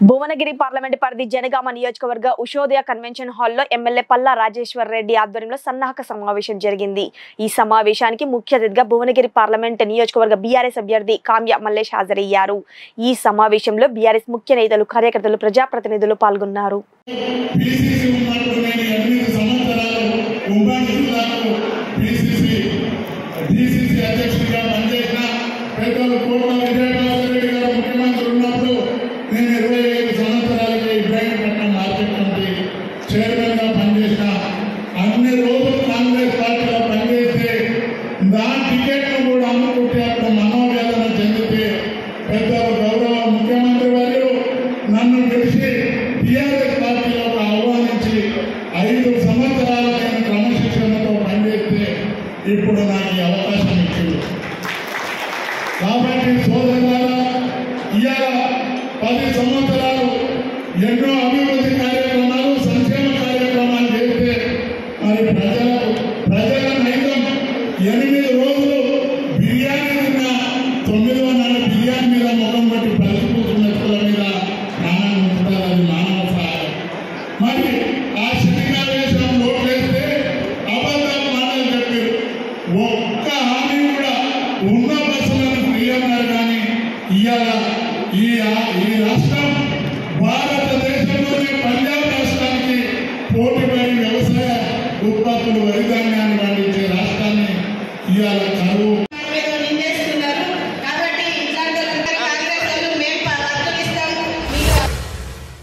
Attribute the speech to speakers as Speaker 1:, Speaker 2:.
Speaker 1: Bhuvanagiri parliament పరిధి జనగామ నియోజకవర్గ Ushodaya convention హాల్లో ఎమ్మెల్యే పల్లా రాజేశ్వర్ రెడ్డి ఆధ్వర్యంలో సన్నాహక సమావేశం జరిగింది। ఈ సమావేశానికి ముఖ్య అతిథిగా భువనగిరి పార్లమెంట్ నియోజకవర్గ బీఆర్ఎస్ అభ్యర్థి కామ్య మల్లేష్ హాజరయ్యారు। ఈ సమావేశంలో బీఆర్ఎస్ ముఖ్య నేతలు, కార్యకర్తలు, ప్రజాప్రతినిధులు పాల్గొన్నారు।
Speaker 2: చైర్మన్గా పనిచేసిన అన్ని రోజులు కాంగ్రెస్ పార్టీలో పనిచేస్తే దాని టికెట్ను కూడా అమ్ముకుంటే అప్పుడు మనోవేదన చెందితే పెద్దలు గౌరవ ముఖ్యమంత్రి వారు నన్ను పిలిచి టీఆర్ఎస్ పార్టీలోకి ఆహ్వానించి 5 సంవత్సరాలు నేను క్రమశిక్షణతో పనిచేస్తే ఇప్పుడు నాకు ఈ అవకాశం ఇచ్చింది। కాబట్టి సోదరులారా, ఇవాళ 10 సంవత్సరాలు ఎన్నో అభివృద్ధి కార్యక్రమాలు, సంక్షేమ కార్యక్రమాలు చేస్తే మరి ప్రజల నైతం 8 రోజులు బిర్యానీ తిన్న 9వ నాడు బిర్యానీ మీద ముఖం పట్టి పలుకుతున్న మీద ప్రాణాలు ఉంచుతారు। అది మానవ సహాయం। మరి ఆ శనికావేశం నోట్లేస్తే అబద్ధాలు మాటలు చెప్పారు। ఒక్క హామీ కూడా ఉన్న బస్సులను ఫ్రీ అన్నారు, కానీ ఇవాళ ఈ రాష్ట్రం భారతదేశంలోనే పంజాబ్ రాష్ట్రానికి పోటీపడి వ్యవసాయ ఉత్పత్తులు, వరి ధాన్యాన్ని పండించే రాష్ట్రాన్ని ఇవాళ కరువు